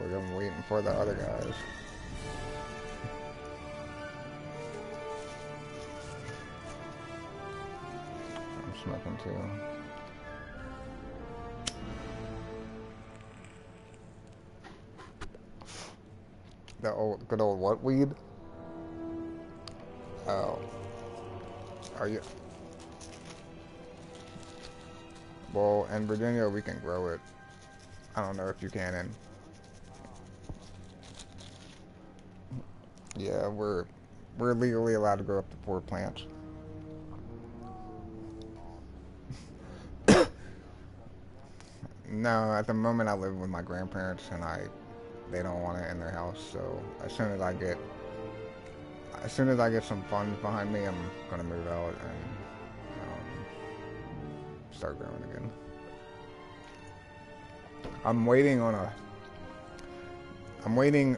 League. I'm waiting for the other guys. I'm smoking too. The good old what weed? Oh. Are you? Well, in Virginia we can grow it. I don't know if you can in. Yeah, we're legally allowed to grow up to 4 plants. No, at the moment I live with my grandparents and they don't want it in their house, so as soon as I get some funds behind me, I'm gonna move out and start growing again. I'm waiting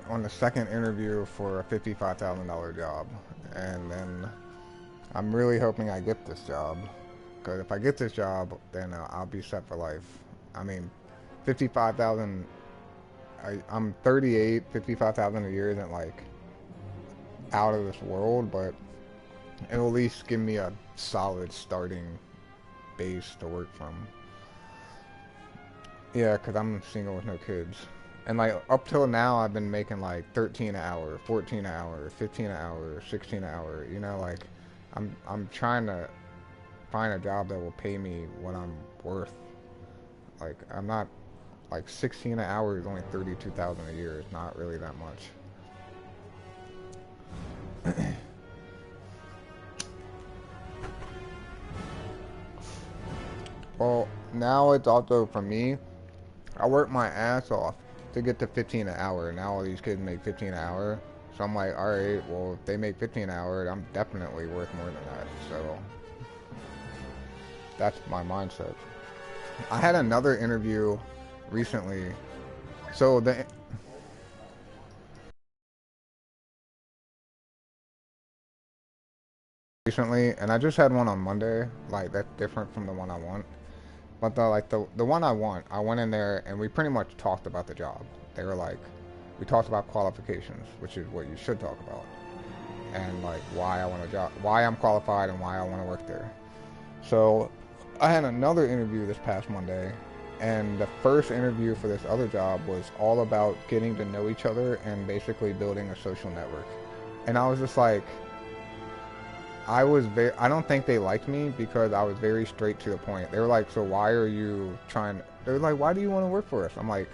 on the second interview for a $55,000 job, and then I'm really hoping I get this job, because if I get this job, then I'll be set for life. I mean, 55,000. I'm 38. 55,000 a year isn't like out of this world, but it'll at least give me a solid starting base to work from. Yeah, because I'm single with no kids. And like up till now, I've been making like 13 an hour, 14 an hour, 15 an hour, 16 an hour. You know, like I'm trying to find a job that will pay me what I'm worth. Like I'm not like 16 an hour is only 32,000 a year. It's not really that much. Well, now it's also for me. I work my ass off to get to 15 an hour. Now all these kids make 15 an hour. So I'm like, alright, well, if they make 15 an hour, I'm definitely worth more than that. So that's my mindset. I had another interview recently. So and I just had one on Monday. Like that's different from the one I want. But the one I want, I went in there and we pretty much talked about the job. They were like, we talked about qualifications, which is what you should talk about, and like why I want a job, why I'm qualified, and why I want to work there. So I had another interview this past Monday, and the first interview for this other job was all about getting to know each other and basically building a social network. And I was just like, I don't think they liked me because I was very straight to the point. They were like, so why are you trying, they were like, why do you want to work for us? I'm like,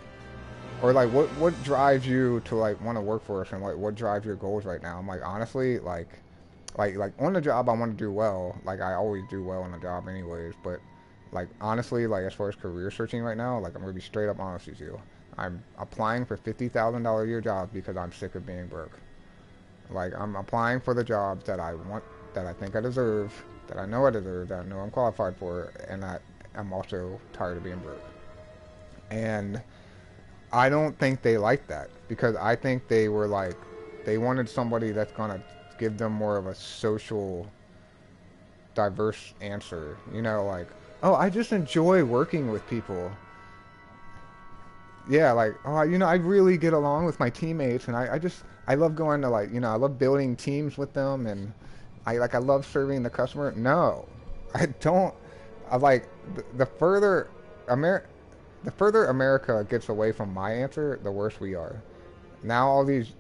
or like, what drives you to like want to work for us, and like, what drives your goals right now? I'm like, honestly, like on the job, I want to do well. Like, I always do well on the job anyways, but like, honestly, like, as far as career searching right now, like, I'm going to be straight up honest with you. I'm applying for $50,000 a year jobs because I'm sick of being broke. Like, I'm applying for the jobs that I want, that I think I deserve, that I know I deserve, that I know I'm qualified for, and I'm also tired of being broke. And I don't think they like that, because I think they were like, they wanted somebody that's gonna give them more of a social, diverse answer. You know, like, oh, I just enjoy working with people. Yeah, like, oh, you know, I really get along with my teammates, and I love going to, like, you know, I love building teams with them, and I love serving the customer. No, I don't. I like the further America. The further America gets away from my answer, the worse we are. Now all these,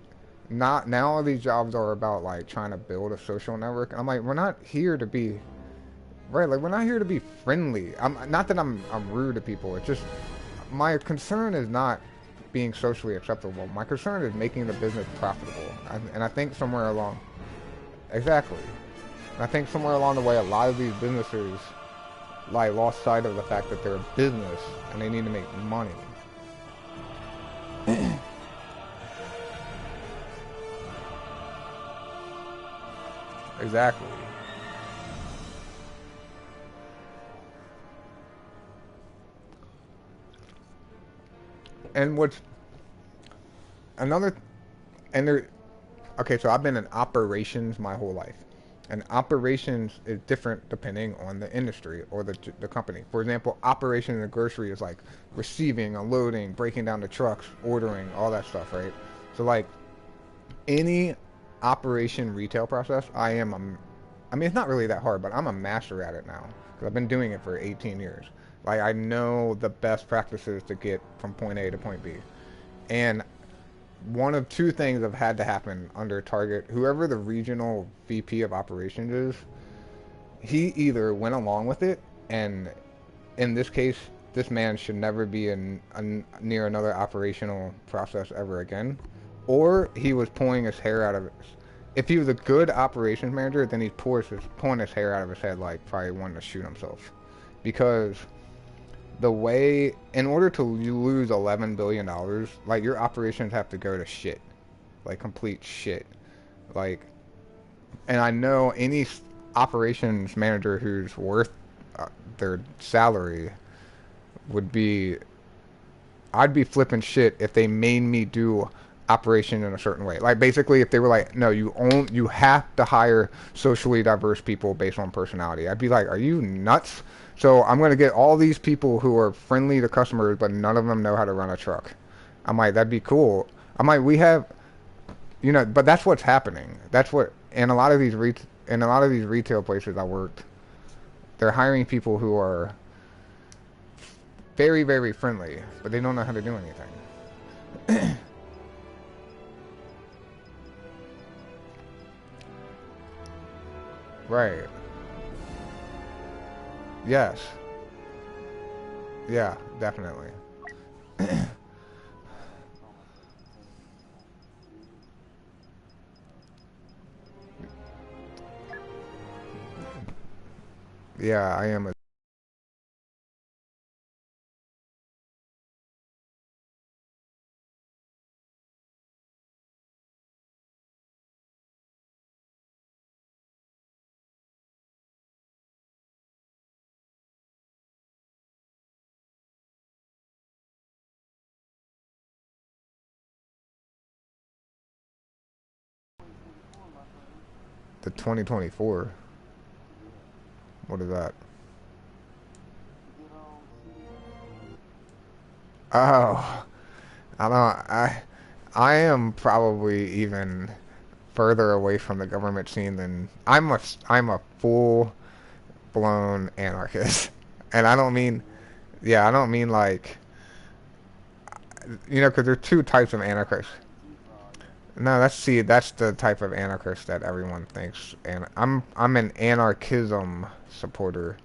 not now all these jobs are about like trying to build a social network. And I'm like, we're not here to be, right? Like we're not here to be friendly. I'm not that I'm rude to people. It's just my concern is not being socially acceptable. My concern is making the business profitable. And I think somewhere along, exactly. And I think somewhere along the way, a lot of these businesses like lost sight of the fact that they're a business and they need to make money. Exactly. And what's another, and there, okay, so I've been in operations my whole life. And operations is different depending on the industry or the company. For example, operation in the grocery is like receiving, unloading, breaking down the trucks, ordering, all that stuff, right? So like any operation retail process, I mean, it's not really that hard, but I'm a master at it now because I've been doing it for 18 years. Like I know the best practices to get from point A to point B. And one of two things have had to happen under Target. Whoever the regional VP of operations is, he either went along with it, and in this case, this man should never be near another operational process ever again, or he was pulling his hair out of it. If he was a good operations manager, then he's pulling his hair out of his head, like probably wanting to shoot himself, because the way in order to lose $11 billion, like your operations have to go to shit, like complete shit, like. And I know any operations manager who's worth their salary would be. I'd be flipping shit if they made me do operation in a certain way. Like basically, if they were like, no, you have to hire socially diverse people based on personality. I'd be like, are you nuts? So I'm gonna get all these people who are friendly to customers, but none of them know how to run a truck. I'm like, that'd be cool. I'm like, we have, but that's what's happening. That's what in a lot of these retail places I worked, they're hiring people who are very, very friendly, but they don't know how to do anything. Right. Yes. Yeah, definitely. Yeah, I am a. The 2024. What is that? Oh, I don't. I am probably even further away from the government scene than I'm a full blown anarchist, and I don't mean, yeah, I don't mean like, because there's two types of anarchists. No, that's the type of anarchist that everyone thinks, and I'm an anarchism supporter.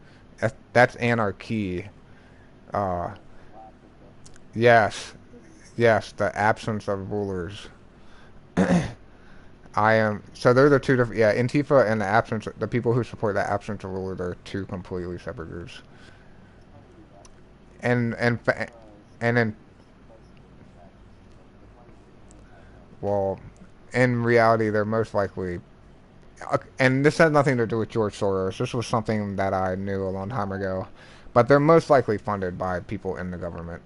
That's anarchy. Uh, yes, yes, the absence of rulers. I am. So they're the two different. Yeah, Antifa and the people who support the absence of rulers are two completely separate groups. And and and then, well, in reality, they're most likely. And this has nothing to do with George Soros. This was something that I knew a long time ago. But they're most likely funded by people in the government.